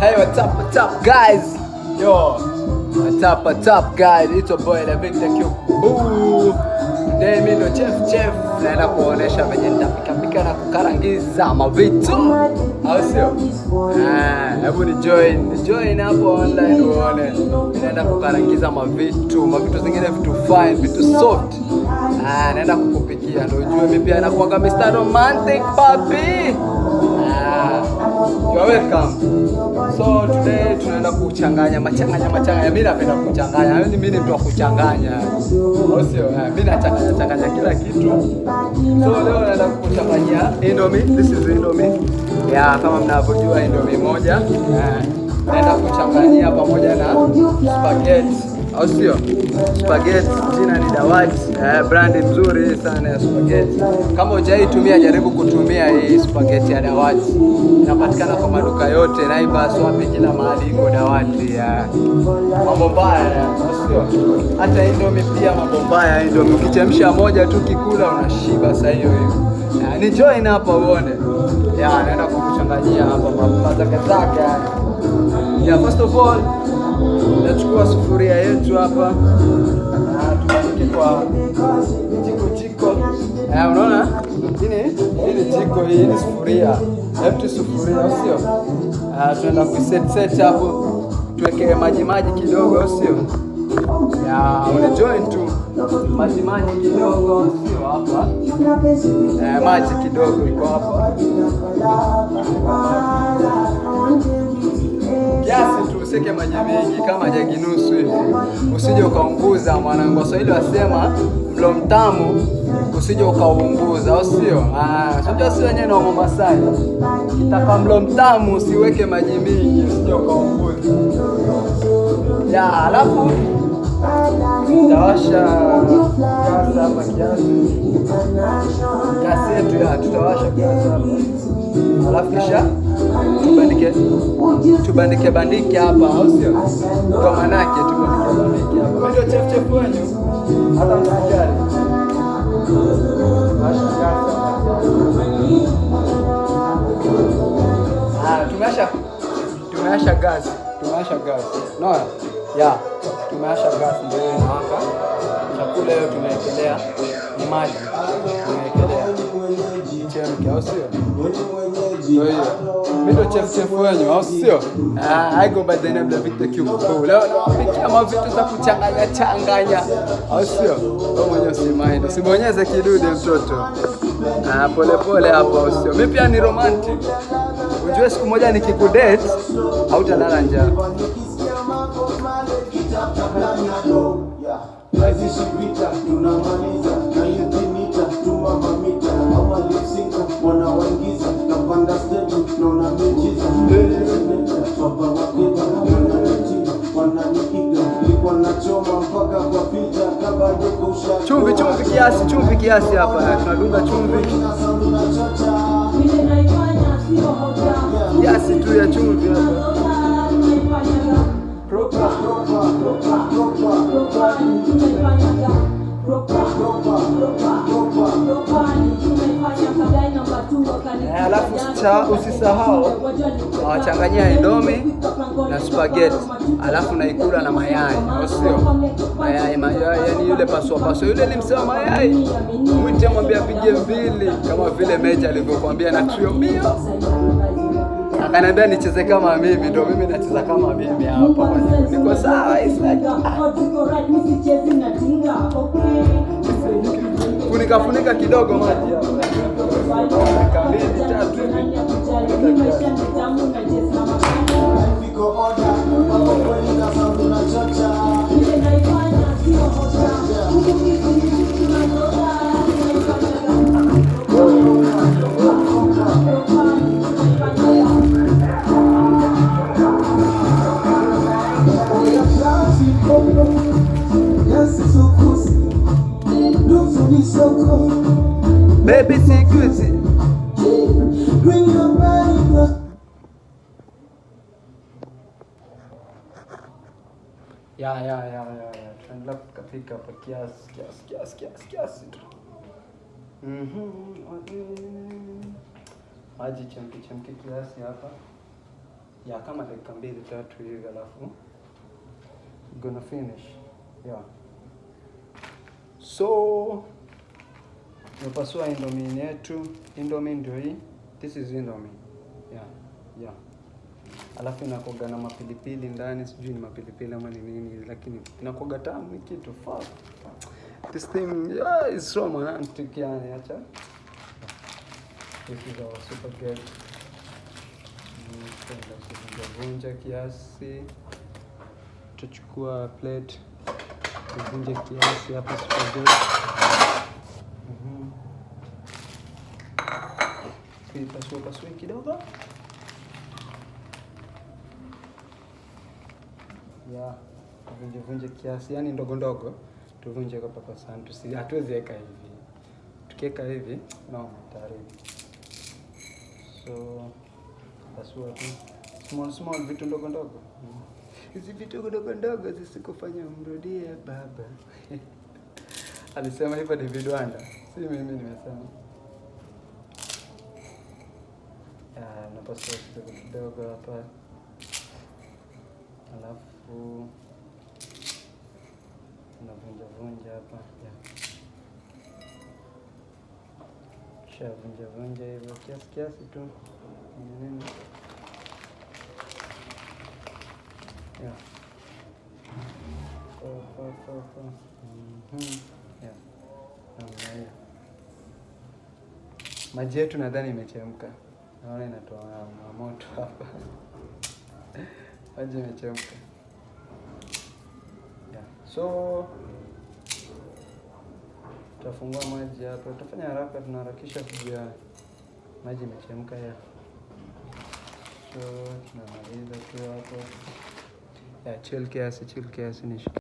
Hey, what's up, guys? Yo, what's up, guys? It's your boy, the Victor Q. Today, mimi ndo chef. Naenda kuonesha venye nitapika na kukarangiza mavitu. Au sio? Hebu ni join hapo online uone. Naenda kukarangiza mavitu zingine, vitu fine, vitu soft. Naenda kukupikia ndio ujue mimi pia nakuanga Mr. Romantic papi. You're welcome. So today tunaenda kuchanganya machanganya. Mimi napenda kuchanganya. Mimi ni mtu wa kuchanganya. Sio, mimi nachanganya kila kitu. So leo naenda kuchanganya Indomie. This is Indomie. Kama mnavyojua Indomie moja. Naenda kuchanganyia pamoja na spaghetti. Au sio? Spaghetti jina ni Daawat. Brand nzuri sana ya spaghetti. Kama hujaitumia jaribu kutumia hii spaghetti ya Daawat. Inapatikana kwa maduka yote, Naivas, wapi, kila mahali iko Daawat. Mambo mbaya, sio? Hata Indomie pia mambo mbaya. Indomie ukichemsha moja tu kikula unashiba saa hiyo. Ni join hapa uone. Naenda kukuchanganyia hapa mazake. First of all, nachukua sufuria yetu hapa. Tunapikia kwa jiko. Unaona? Hii ni jiko, hii ni sufuria. Empty sufuria, sio? Tunaenda kuset hapo. Tuweke maji kidogo, sio? Unajoin tu maji kidogo, sio hapa. Maji kidogo iko hapa. Kiasi tu, useke maji mengi kama jagi nusu hivi. Usije ukaunguza mwanangu. Waswahili wasema mlo mtamu usije ukaunguza, au sio? Sio sio wenyewe na Mombasani. Kitaka mlo mtamu usiweke maji mengi, usije ukaunguza. Alafu tutawasha gas hapa kiasi. Gas yetu tutawasha gas hapa. Alafu kisha tubandike hapa, au sio? Kwa maana yake tubandike hapa. Ndio chef wenyu. Hata msijali. Tumeasha gas. No. Tumeasha gas ndio inawaka. Chakula leo tumewekelea ni maji. Tumewekelea chemke, au sio? Ndio hiyo. Mimi ndo chef wenyu, au sio? I go by the name of Victor Q. Leo napikia mavitu za kuchanganya, au sio? Wewe mwenyewe usimaini, usibonyeze kidude mtoto. Pole hapo, au sio? Mimi pia ni romantic. Unajua siku moja nikikudate hautalala njaa. Chumvi kiasi hapa. Tunadunga chumvi. Kiasi tu ya chumvi hapa. Alafu usisahau wachanganyia Indomie na spaghetti, alafu naikula na mayai, au sio? Mayai, yani yule paswa yule ni msema mayai. Mwite mwambie apige mbili kama vile Meja alivyokuambia na trio mio. Akaniambia nicheze kama mimi, ndio mimi nacheza kama mimi hapa. Niko sawa, it's like funika kidogo maji hapa. Kamili tatu hivi. Baby, see good. Bring your body close. Tunaendelea kupika hapa kiasi tu. Maji chemke kiasi hapa. ya kama dakika 2-3 hivi, alafu gonna finish. Yeah. So napasua Indomie yetu. Indomie ndio hii. This is Indomie. Yeah. Alafu inakoga na mapilipili ndani, sijui ni mapilipili ama ni nini, lakini inakoga tamu hii kitu. Fuck. This thing is so romantic yani, acha. This is our spaghetti. Vunja kiasi. Tutachukua plate. Vunja kiasi hapa spaghetti. Pasua kidogo. Ya, vunje kiasi, yani ndogo ndogo. Tuvunje kwa sana. Hatuwezi weka hivi. Tukiweka hivi, no, tayari. So, pasua tu. Small vitu ndogo ndogo. Hizi vitu ndogo ndogo zisikufanya umrudie baba. Alisema hivyo David Wanda. Si mimi nimesema. Napasua kidogo hapa. Alafu navunja hapa. Kisha vunja hivyo kiasi tu. Nini? Yeah. Yeah. Maji yetu nadhani imechemka. Naona inatoa moto hapa. Maji imechemka. Yeah. So tutafungua maji hapa. Tutafanya haraka, tunaharakisha kujua maji imechemka ya. So tunamaliza tu hapo. Yeah, chill kiasi ni